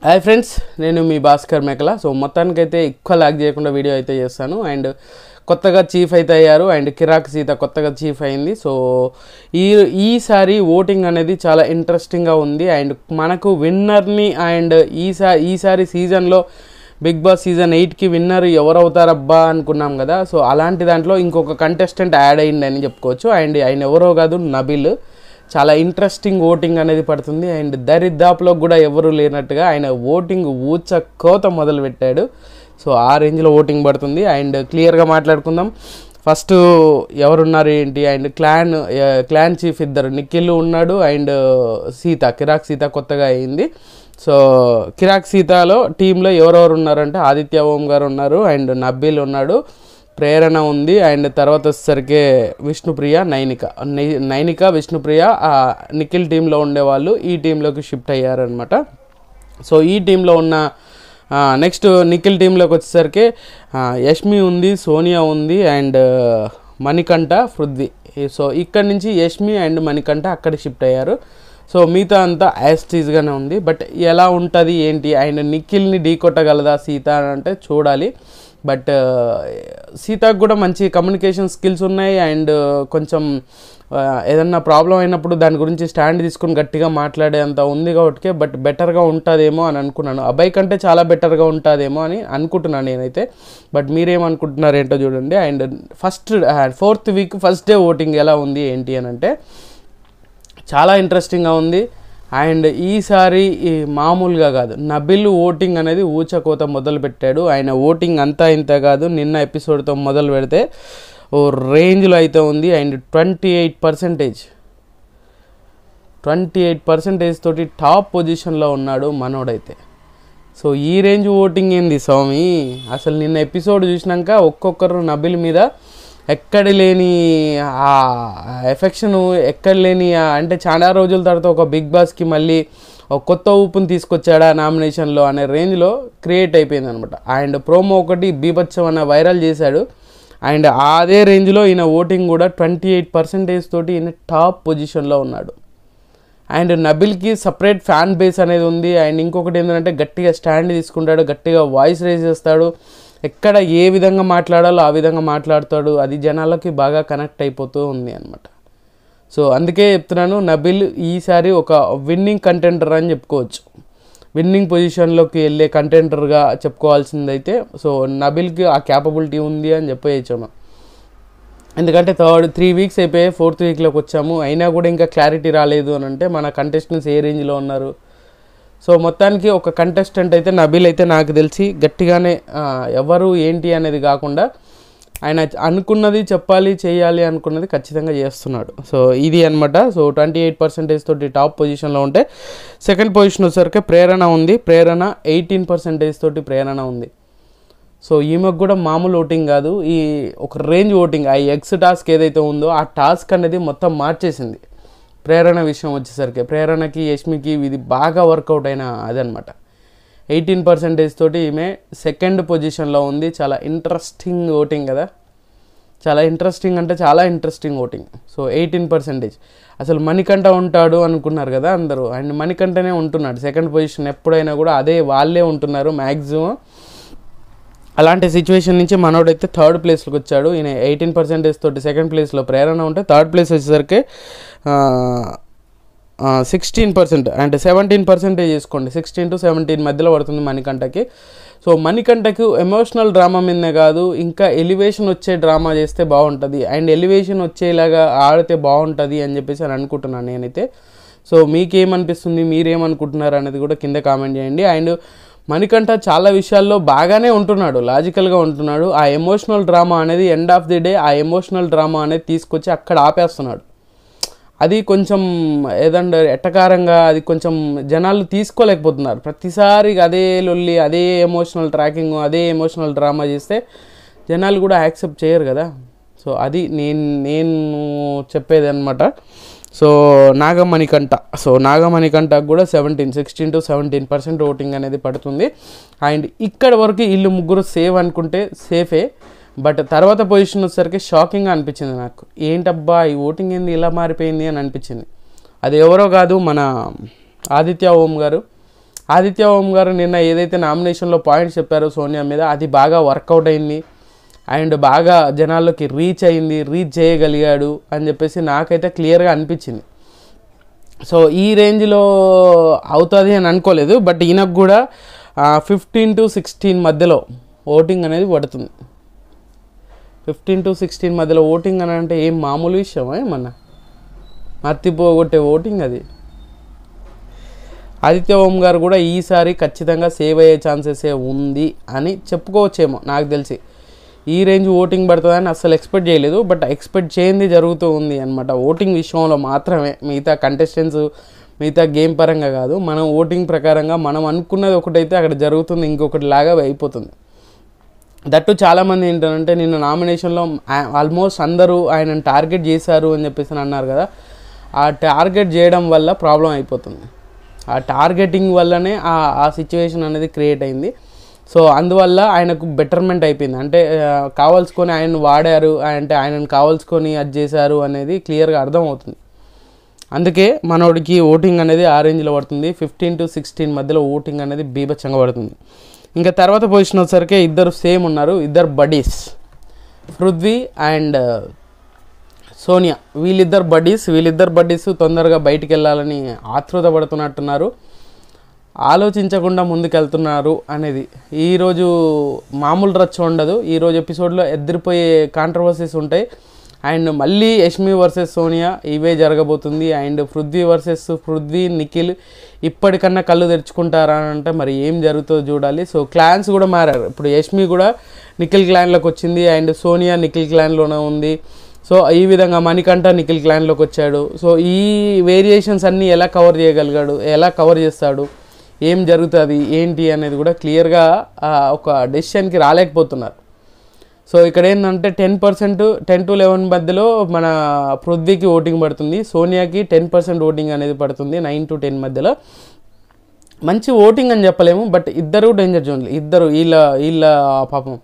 Hi friends, నేను మీ భాస్కర్ మేకల. So మొత్తానికైతే ఎక్కువ లాగ్ చేయకుండా వీడియో అయితే చేస్తాను. అండ్ కొత్తగా చీఫ్ అయితే అయ్యారు అండ్ కిరాక్ సీత కొత్తగా చీఫ్ అయింది. సో ఈసారి ఓటింగ్ అనేది చాలా ఇంట్రెస్టింగ్గా ఉంది. అండ్ మనకు విన్నర్ని అండ్ ఈసారి సీజన్లో బిగ్ బాస్ సీజన్ 8కి విన్నర్ ఎవరవుతారబ్బా అనుకున్నాం కదా. సో అలాంటి దాంట్లో ఇంకొక కంటెస్టెంట్ యాడ్ అయ్యిందని చెప్పుకోవచ్చు. అండ్ ఆయన ఎవరో కాదు, నబిల్. చాలా ఇంట్రెస్టింగ్ ఓటింగ్ అనేది పడుతుంది. అండ్ దరిదాపులో కూడా ఎవరు లేనట్టుగా ఆయన ఓటింగ్ కోత మొదలు పెట్టాడు. సో ఆ రేంజ్లో ఓటింగ్ పడుతుంది. అండ్ క్లియర్గా మాట్లాడుకుందాం. ఫస్ట్ ఎవరున్నారు ఏంటి, అండ్ క్లాన్ చీఫ్ ఇద్దరు, నిఖిల్ ఉన్నాడు అండ్ కిరాక్ సీత కొత్తగా అయింది. సో కిరాక్ సీతలో టీంలో ఎవరెవరు ఉన్నారంటే ఆదిత్య ఓం గారు ఉన్నారు అండ్ నబీల్ ఉన్నాడు, ప్రేరణ ఉంది అండ్ తర్వాత వచ్చేసరికి విష్ణుప్రియ, నైనిక విష్ణుప్రియ నిఖిల్ టీంలో ఉండేవాళ్ళు ఈ టీంలోకి షిఫ్ట్ అయ్యారనమాట. సో ఈ టీంలో ఉన్న నెక్స్ట్ నిఖిల్ టీంలోకి వచ్చేసరికి యష్మి ఉంది, సోనియా ఉంది అండ్ మణికంఠ, పృథ్వీ. సో ఇక్కడ నుంచి యష్మి అండ్ మణికంఠ అక్కడ షిఫ్ట్ అయ్యారు. సో మిగతా అంతా యాస్టీజ్గానే ఉంది. బట్ ఎలా ఉంటుంది ఏంటి, అండ్ నిఖిల్ని ఢీ కొట్టగలదా సీత అంటే చూడాలి. బట్ సీతకు కూడా మంచి కమ్యూనికేషన్ స్కిల్స్ ఉన్నాయి అండ్ కొంచెం ఏదన్నా ప్రాబ్లం అయినప్పుడు దాని గురించి స్టాండ్ తీసుకుని గట్టిగా మాట్లాడేంత ఉంది కాబట్టి బట్ బెటర్గా ఉంటుందేమో అని అనుకున్నాను. అబ్బాయి కంటే చాలా బెటర్గా ఉంటుందేమో అని అనుకుంటున్నాను నేనైతే. బట్ మీరేమనుకుంటున్నారు ఏంటో చూడండి. And fourth week first day voting ఎలా ఉంది ఏంటి అని అంటే చాలా ఇంట్రెస్టింగ్గా ఉంది. అండ్ ఈసారి మామూలుగా కాదు, నబిల్ ఓటింగ్ అనేది ఊచకోత మొదలు పెట్టాడు. ఆయన ఓటింగ్ అంతా ఇంత కాదు, నిన్న ఎపిసోడ్తో మొదలు పెడితే ఓ రేంజ్లో అయితే ఉంది. అండ్ 28% తోటి టాప్ పొజిషన్లో ఉన్నాడు మనోడైతే. సో ఈ రేంజ్ ఓటింగ్ ఏంది స్వామి, అసలు నిన్న ఎపిసోడ్ చూసినాక ఒక్కొక్కరు నబిల్ మీద ఎక్కడ లేని ఆ ఎఫెక్షను, ఎక్కడ లేని అంటే చాలా రోజుల తర్వాత ఒక బిగ్ బాస్కి మళ్ళీ ఒక కొత్త ఊపుని తీసుకొచ్చాడా నామినేషన్లో అనే రేంజ్లో క్రియేట్ అయిపోయింది అనమాట. అండ్ ప్రోమో ఒకటి బీభత్సం అన్న వైరల్ చేశాడు. అండ్ అదే రేంజ్లో ఈయన ఓటింగ్ కూడా 28% తోటి ఈయన టాప్ పొజిషన్లో ఉన్నాడు. అండ్ నబిల్కి సపరేట్ ఫ్యాన్ బేస్ అనేది ఉంది. అండ్ ఇంకొకటి ఏంటంటే గట్టిగా స్టాండ్ తీసుకుంటాడు, గట్టిగా వాయిస్ రేజ్ చేస్తాడు, ఎక్కడ ఏ విధంగా మాట్లాడాలో ఆ విధంగా మాట్లాడతాడు. అది జనాలకి బాగా కనెక్ట్ అయిపోతూ ఉంది అనమాట. సో అందుకే చెప్తున్నాను, నబిల్ ఈసారి ఒక విన్నింగ్ కంటెండర్ అని చెప్పుకోవచ్చు. విన్నింగ్ పొజిషన్లోకి వెళ్ళే కంటెండర్గా చెప్పుకోవాల్సిందైతే సో నబిల్కి ఆ క్యాపబిలిటీ ఉంది అని చెప్పేయచ్చు మనం. ఎందుకంటే 3 వీక్స్ అయిపోయి 4th వీక్లోకి వచ్చాము, అయినా కూడా ఇంకా క్లారిటీ రాలేదు అని అంటే మన కంటెస్టెంట్స్ ఏ రేంజ్లో ఉన్నారు. సో మొత్తానికి ఒక కంటెస్టెంట్ అయితే నబిల్ అయితే నాకు తెలిసి గట్టిగానే ఎవరు ఏంటి అనేది కాకుండా ఆయన అనుకున్నది చెప్పాలి, చేయాలి అనుకున్నది ఖచ్చితంగా చేస్తున్నాడు. సో ఇది అనమాట. సో 28% తోటి టాప్ పొజిషన్లో ఉంటే సెకండ్ పొజిషన్ వచ్చేసరికి ప్రేరణ ఉంది. ప్రేరణ 18% తోటి ప్రేరణ ఉంది. సో ఈమెకు కూడా మామూలు ఓటింగ్ కాదు, ఈ ఒక రేంజ్ ఓటింగ్. ఆ ఎక్స్ టాస్క్ ఏదైతే ఉందో ఆ టాస్క్ అనేది మొత్తం మార్చేసింది. ప్రేరణ విషయం వచ్చేసరికి ప్రేరణకి, యష్మికి ఇది బాగా వర్కౌట్ అయిన అదనమాట. 18% తోటి ఈమె సెకండ్ పొజిషన్లో ఉంది. చాలా ఇంట్రెస్టింగ్ ఓటింగ్ కదా, చాలా ఇంట్రెస్టింగ్ అంటే చాలా ఇంట్రెస్టింగ్ ఓటింగ్. సో 18%. అసలు మణికంఠ ఉంటాడు అనుకున్నారు కదా అందరూ, అండ్ మణికంఠనే ఉంటున్నాడు సెకండ్ పొజిషన్. ఎప్పుడైనా కూడా అదే వాళ్ళే ఉంటున్నారు మ్యాక్సిమం. అలాంటి సిచ్యువేషన్ నుంచి మనోడైతే థర్డ్ ప్లేస్లోకి వచ్చాడు. ఈయన 18% తోటి సెకండ్ ప్లేస్లో ప్రేరణ ఉంటే థర్డ్ ప్లేస్ వచ్చేసరికి 16% అంటే 17% చేసుకోండి, 16 to 17 మధ్యలో పడుతుంది మణికంఠకి. సో మణికంఠకి ఎమోషనల్ డ్రామా మీదనే కాదు, ఇంకా ఎలివేషన్ వచ్చే డ్రామా చేస్తే బాగుంటుంది అండ్ ఎలివేషన్ వచ్చేలాగా ఆడితే బాగుంటుంది అని చెప్పేసి అని అనుకుంటున్నాను నేనైతే. సో మీకేమనిపిస్తుంది, మీరేమనుకుంటున్నారు అనేది కూడా కింద కామెంట్ చేయండి. అండ్ మణికంఠ చాలా విషయాల్లో బాగానే ఉంటున్నాడు, లాజికల్గా ఉంటున్నాడు. ఆ ఎమోషనల్ డ్రామా అనేది ఎండ్ ఆఫ్ ది డే ఆ ఎమోషనల్ డ్రామా అనేది తీసుకొచ్చి అక్కడ ఆపేస్తున్నాడు. అది కొంచెం ఏదంటే ఎట్టకారంగా అది కొంచెం జనాలు తీసుకోలేకపోతున్నారు. ప్రతిసారి అదే లొల్లి, అదే ఎమోషనల్ ట్రాకింగ్, అదే ఎమోషనల్ డ్రామా చేస్తే జనాలు కూడా యాక్సెప్ట్ చేయరు కదా. సో అది నేను చెప్పేది అనమాట. సో నాగమణికంఠకు కూడా 16 to 17% ఓటింగ్ అనేది పడుతుంది. అండ్ ఇక్కడ వరకు వీళ్ళు ముగ్గురు సేఫ్ అనుకుంటే సేఫే. బట్ తర్వాత పొజిషన్ వచ్చేసరికి షాకింగ్గా అనిపించింది నాకు. ఏంటబ్బా ఈ ఓటింగ్ ఏంది ఇలా మారిపోయింది అని అనిపించింది. అది ఎవరో కాదు, మన ఆదిత్య ఓం గారు. ఆదిత్య ఓం గారు నిన్న ఏదైతే నామినేషన్లో పాయింట్స్ చెప్పారో సోనియా మీద అది బాగా వర్కౌట్ అయింది అండ్ బాగా జనాల్లోకి రీచ్ చేయగలిగాడు అని చెప్పేసి నాకైతే క్లియర్గా అనిపించింది. సో ఈ రేంజ్లో అవుతుంది అని అనుకోలేదు. బట్ ఈయనకు కూడా 15 to 16 మధ్యలో ఓటింగ్ అనేది పడుతుంది. 15 to 16 మధ్యలో ఓటింగ్ అని అంటే ఏం మామూలు విషయమా ఏమన్నా? మర్తిపోగొట్టే ఓటింగ్ అది. ఆదిత్య ఓం గారు కూడా ఈసారి ఖచ్చితంగా సేవ్ అయ్యే ఛాన్సెసే ఉంది అని చెప్పుకోవచ్చేమో నాకు తెలిసి. ఈ రేంజ్ ఓటింగ్ పడుతుందని అస్సలు ఎక్స్పెక్ట్ చేయలేదు. బట్ ఎక్స్పెక్ట్ చేయింది జరుగుతూ ఉంది అనమాట. ఓటింగ్ విషయంలో మాత్రమే, మిగతా కంటెస్టెంట్స్ మిగతా గేమ్ పరంగా కాదు. మనం ఓటింగ్ ప్రకారంగా మనం అనుకున్నది ఒకటైతే అక్కడ జరుగుతుంది ఇంకొకటి లాగా అయిపోతుంది. దట్టు చాలామంది ఏంటంటే నిన్న నామినేషన్లో ఆల్మోస్ట్ అందరూ ఆయనను టార్గెట్ చేశారు అని చెప్పేసి అన్నారు కదా. ఆ టార్గెట్ చేయడం వల్ల ప్రాబ్లం అయిపోతుంది. ఆ టార్గెటింగ్ వల్లనే ఆ సిచ్యువేషన్ అనేది క్రియేట్ అయింది. సో అందువల్ల ఆయనకు బెటర్మెంట్ అయిపోయింది. అంటే కావాల్సుకొని ఆయనను వాడారు, అంటే ఆయనను కావాల్సుకొని అది చేశారు అనేది క్లియర్గా అర్థమవుతుంది. అందుకే మనోడికి ఓటింగ్ అనేది ఆ రేంజ్లో పడుతుంది. 15 to 16 మధ్యలో ఓటింగ్ అనేది బీభత్సంగా పడుతుంది. ఇంకా తర్వాత పొజిషన్ వచ్చేసరికి ఇద్దరు సేమ్ ఉన్నారు, ఇద్దరు బడ్డీస్, పృథ్వీ అండ్ సోనియా. వీళ్ళిద్దరు బడ్డీస్ తొందరగా బయటికి వెళ్ళాలని ఆతృత పడుతున్నట్టున్నారు, ఆలోచించకుండా ముందుకెళ్తున్నారు అనేది. ఈరోజు మామూలు రచ్చ ఉండదు. ఈరోజు ఎపిసోడ్లో ఎదిరిపోయే కాంట్రవర్సీస్ ఉంటాయి. అండ్ మళ్ళీ యష్మి వర్సెస్ సోనియా ఇవే జరగబోతుంది. అండ్ పృథ్వీ నిఖిల్ ఇప్పటికన్నా కళ్ళు తెరుచుకుంటారా అని అంటే మరి ఏం జరుగుతుందో చూడాలి. సో క్లాన్స్ కూడా మారారు. ఇప్పుడు యష్మి కూడా నిఖిల్ క్లాన్లోకి వచ్చింది అండ్ సోనియా నిఖిల్ క్లాన్లోనే ఉంది. సో ఈ విధంగా మణికంఠ నిఖిల్ క్లాన్లోకి వచ్చాడు. సో ఈ వేరియేషన్స్ అన్నీ ఎలా కవర్ చేయగలిగాడు, ఎలా కవర్ చేస్తాడు, ఏం జరుగుతుంది ఏంటి అనేది కూడా క్లియర్గా ఒక డెసిషన్కి రాలేకపోతున్నారు. సో ఇక్కడ ఏంటంటే 10% 10 to 11 మధ్యలో మన పృథ్వీకి ఓటింగ్ పడుతుంది, సోనియాకి 10% ఓటింగ్ అనేది పడుతుంది 9 to 10 మధ్యలో. మంచి ఓటింగ్ అని చెప్పలేము, బట్ ఇద్దరు డేంజర్ జోన్లు. ఇద్దరు వీళ్ళ పాపం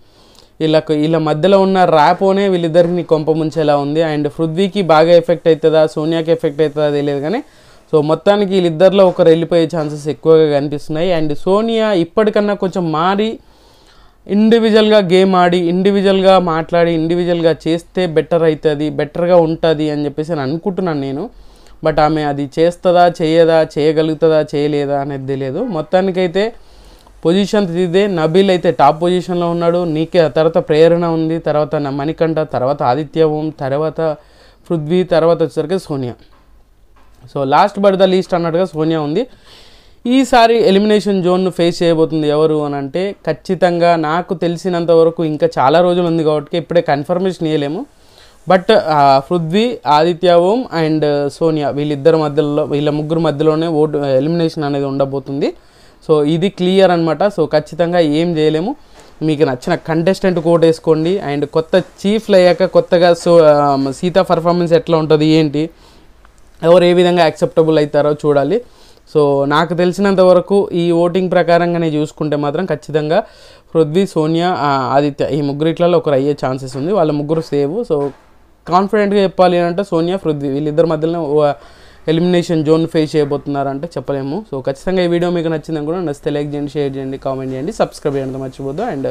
వీళ్ళ మధ్యలో ఉన్న ర్యాపోనే వీళ్ళిద్దరిని కొంప ముంచేలా ఉంది. అండ్ పృథ్వీకి బాగా ఎఫెక్ట్ అవుతుందా, సోనియాకి ఎఫెక్ట్ అవుతుందా తెలియదు కానీ సో మొత్తానికి వీళ్ళిద్దరిలో ఒకరు వెళ్ళిపోయే ఛాన్సెస్ ఎక్కువగా కనిపిస్తున్నాయి. అండ్ సోనియా ఇప్పటికన్నా కొంచెం మారి ఇండివిజువల్గా గేమ్ ఆడి, ఇండివిజువల్గా మాట్లాడి, ఇండివిజువల్గా చేస్తే బెటర్గా ఉంటుంది అని చెప్పేసి నేను అనుకుంటున్నాను నేను. బట్ ఆమె అది చేస్తుందా చేయగలుగుతుందా చేయలేదా అనేది తెలియదు. మొత్తానికైతే పొజిషన్ ఇదే. నబీల్ అయితే టాప్ పొజిషన్లో ఉన్నాడు, తర్వాత ప్రేరణ ఉంది, తర్వాత మణికంఠ, తర్వాత ఆదిత్య ఓం, తర్వాత పృథ్వీ, తర్వాత వచ్చేసరికి Sonia. So last but the least అన్నట్టుగా సోనియా ఉంది. ఈసారి ఎలిమినేషన్ జోన్ను ఫేస్ చేయబోతుంది ఎవరు అని అంటే ఖచ్చితంగా నాకు తెలిసినంత వరకు ఇంకా చాలా రోజులు ఉంది కాబట్టి ఇప్పుడే కన్ఫర్మేషన్ ఇవ్వలేము. బట్ పృథ్వీ, ఆదిత్య ఓం అండ్ సోనియా వీళ్ళ ముగ్గురు మధ్యలోనే ఎలిమినేషన్ అనేది ఉండబోతుంది. సో ఇది క్లియర్ అనమాట. సో ఖచ్చితంగా ఏం చేయలేము. మీకు నచ్చిన కంటెస్టెంట్ కోట్ వేసుకోండి. అండ్ కొత్త చీఫ్లు అయ్యాక కొత్తగా సీతా పర్ఫార్మెన్స్ ఎట్లా ఉంటుంది ఏంటి, ఎవరు ఏ విధంగా యాక్సెప్టబుల్ అవుతారో చూడాలి. సో నాకు తెలిసినంత వరకు ఈ ఓటింగ్ ప్రకారంగానే చూసుకుంటే మాత్రం ఖచ్చితంగా పృథ్వీ, సోనియా, ఆదిత్య ఈ ముగ్గురిట్లలో ఒకరు అయ్యే ఛాన్సెస్ ఉంది. వాళ్ళ ముగ్గురు సేవ్. సో కాన్ఫిడెంట్గా చెప్పాలి అంటే సోనియా, పృథ్వీ వీళ్ళిద్దరి మధ్యలో ఎలిమినేషన్ జోన్ ఫేస్ చేయబోతున్నారంటే చెప్పలేము. సో ఖచ్చితంగా ఈ వీడియో మీకు నచ్చిందని కూడా నచ్చితే లైక్ చేయండి, షేర్ చేయండి, కామెంట్ చేయండి, సబ్స్క్రైబ్ చేయండి మర్చిపోద్దు. అండ్